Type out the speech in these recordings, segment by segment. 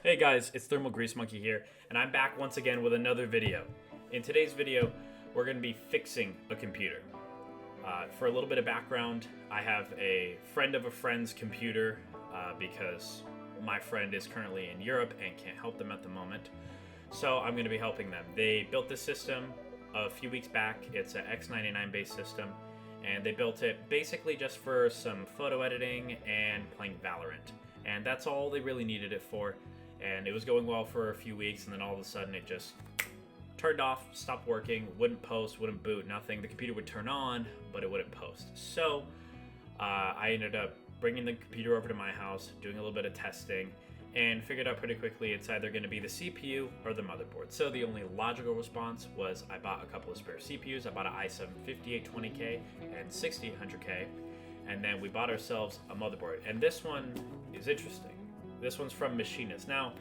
Hey guys, it's Thermal Grease Monkey here, and I'm back once again with another video. In today's video, we're going to be fixing a computer. For a little bit of background, I have a friend of a friend's computer because my friend is currently in Europe and can't help them at the moment. So I'm going to be helping them. They built this system a few weeks back. It's an X99 based system, and they built it basically just for some photo editing and playing Valorant. And that's all they really needed it for. And it was going well for a few weeks, and then all of a sudden it just turned off, stopped working, wouldn't post, wouldn't boot, nothing. The computer would turn on, but it wouldn't post. So I ended up bringing the computer over to my house, doing a little bit of testing, and figured out pretty quickly it's either going to be the CPU or the motherboard. So the only logical response was I bought a couple of spare CPUs. I bought an i7 5820K and 6800K, and then we bought ourselves a motherboard. And this one is interesting. This one's from Machinist. Now,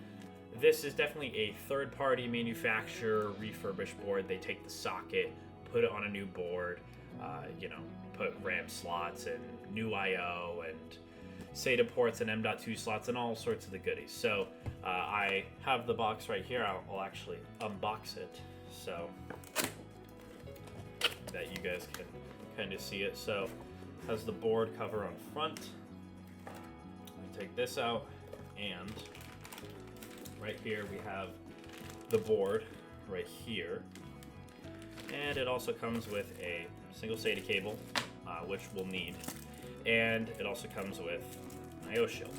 this is definitely a third-party manufacturer refurbished board. They take the socket, put it on a new board, put RAM slots and new I/O and SATA ports and M.2 slots and all sorts of the goodies. So I have the box right here. I'll actually unbox it so that you guys can kind of see it. So it has the board cover on front. Let me take this out. And right here we have the board right here, and it also comes with a single SATA cable, which we'll need, and it also comes with an I/O shield.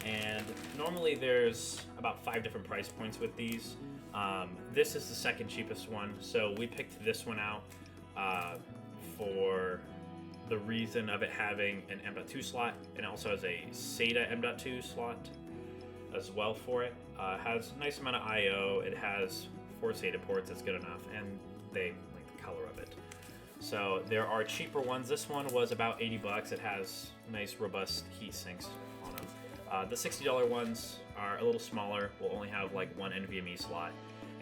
And normally there's about 5 different price points with these. This is the second cheapest one, so we picked this one out for the reason of it having an M.2 slot, and also has a SATA M.2 slot as well for it. Has a nice amount of I/O. It has 4 SATA ports. It's good enough, and they like the color of it. So there are cheaper ones. This one was about 80 bucks. It has nice robust heat sinks on them. The $60 ones are a little smaller. Will only have like 1 NVMe slot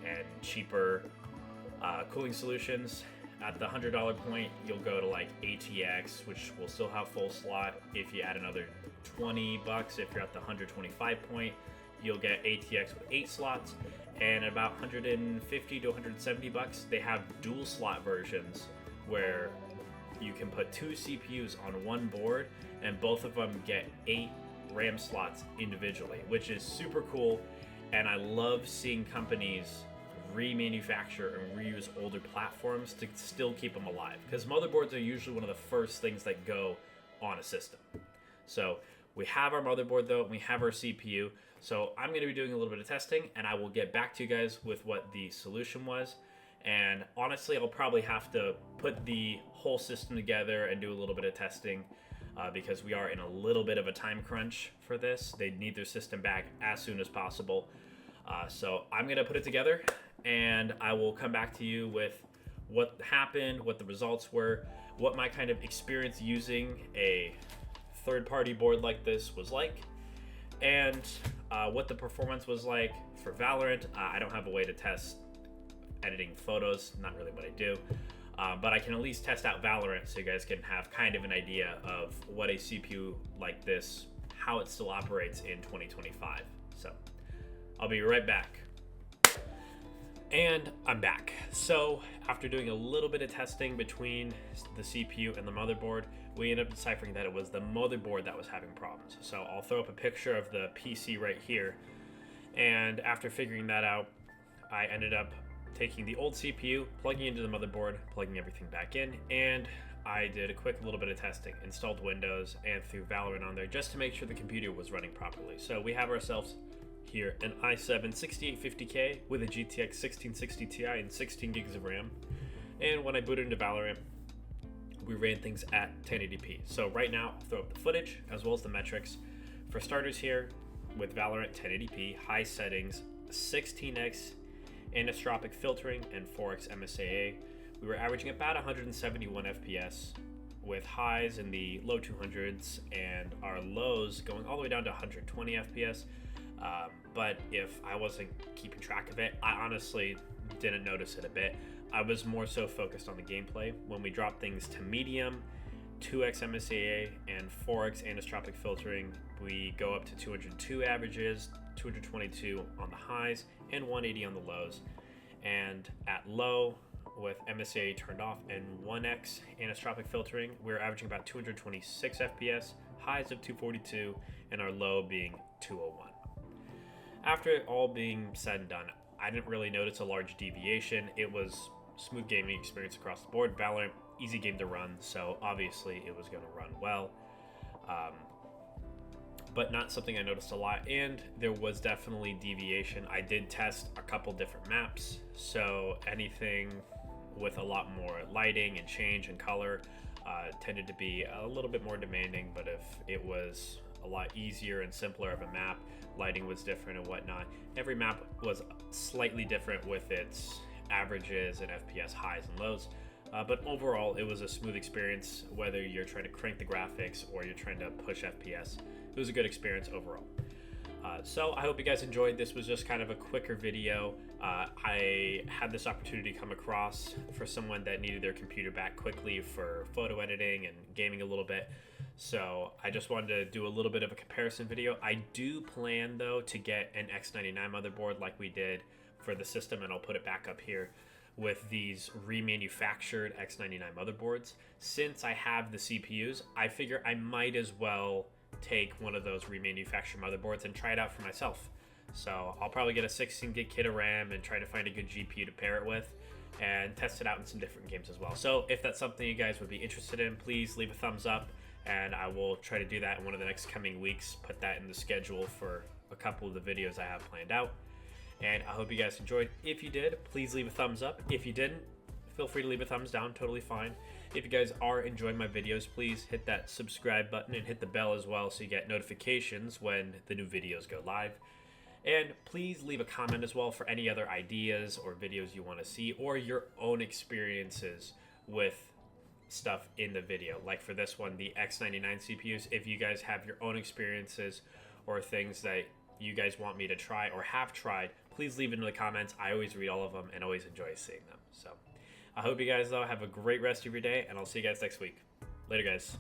and cheaper cooling solutions. At the $100 point, you'll go to like ATX, which will still have full slot. If you add another 20 bucks, if you're at the 125 point, you'll get ATX with 8 slots. And at about 150 to 170 bucks, they have dual slot versions where you can put 2 CPUs on one board, and both of them get 8 RAM slots individually, which is super cool. And I love seeing companies remanufacture and reuse older platforms to still keep them alive, because motherboards are usually one of the first things that go on a system. So we have our motherboard though, and we have our CPU. So I'm going to be doing a little bit of testing, and I will get back to you guys with what the solution was. And honestly, I'll probably have to put the whole system together and do a little bit of testing because we are in a little bit of a time crunch for this. They need their system back as soon as possible. So I'm going to put it together, and I will come back to you with what happened, what the results were, what my kind of experience using a third-party board like this was like, and what the performance was like for Valorant. I don't have a way to test editing photos, not really what I do, but I can at least test out Valorant so you guys can have kind of an idea of what a CPU like this, how it still operates in 2025. So I'll be right back. And I'm back. So after doing a little bit of testing between the CPU and the motherboard, we ended up deciphering that it was the motherboard that was having problems. So I'll throw up a picture of the PC right here. And after figuring that out, I ended up taking the old CPU, plugging into the motherboard, plugging everything back in, and I did a quick little bit of testing, installed Windows and threw Valorant on there just to make sure the computer was running properly. So we have ourselves here an i7 6850K with a GTX 1660 Ti and 16 gigs of RAM. And when I booted into Valorant, we ran things at 1080p. So right now, I'll throw up the footage as well as the metrics. For starters here, with Valorant 1080p, high settings, 16x anisotropic filtering and 4x MSAA, we were averaging about 171 FPS with highs in the low 200s and our lows going all the way down to 120 FPS. But if I wasn't keeping track of it, I honestly didn't notice it a bit. I was more so focused on the gameplay. When we dropped things to medium 2x MSAA and 4x anisotropic filtering, we go up to 202 averages, 222 on the highs, and 180 on the lows. And at low, with MSAA turned off and 1x anisotropic filtering, we're averaging about 226 FPS, highs of 242, and our low being 201. After it all being said and done, I didn't really notice a large deviation. It was smooth gaming experience across the board. Valorant, easy game to run, so obviously it was going to run well. But not something I noticed a lot, and there was definitely deviation. I did test a couple different maps, so anything with a lot more lighting and change and color tended to be a little bit more demanding. But if it was a lot easier and simpler of a map, lighting was different and whatnot. Every map was slightly different with its averages and FPS highs and lows. But overall, it was a smooth experience, whether you're trying to crank the graphics or you're trying to push FPS. It was a good experience overall. So I hope you guys enjoyed. This was just kind of a quicker video. I had this opportunity come across for someone that needed their computer back quickly for photo editing and gaming a little bit. So I just wanted to do a little bit of a comparison video. I do plan, though, to get an X99 motherboard like we did for the system, and I'll put it back up here, with these remanufactured X99 motherboards. Since I have the CPUs, I figure I might as well take one of those remanufactured motherboards and try it out for myself. So I'll probably get a 16 gig kit of RAM and try to find a good GPU to pair it with and test it out in some different games as well. So if that's something you guys would be interested in, please leave a thumbs up, and I will try to do that in one of the next coming weeks, put that in the schedule for a couple of the videos I have planned out. And I hope you guys enjoyed. If you did, please leave a thumbs up. If you didn't, feel free to leave a thumbs down, totally fine. If you guys are enjoying my videos, please hit that subscribe button and hit the bell as well so you get notifications when the new videos go live. And please leave a comment as well for any other ideas or videos you want to see, or your own experiences with stuff in the video. Like for this one, the X99 CPUs, if you guys have your own experiences or things that you guys want me to try or have tried, please leave it in the comments. I always read all of them and always enjoy seeing them. So I hope you guys, though, have a great rest of your day, and I'll see you guys next week. Later, guys.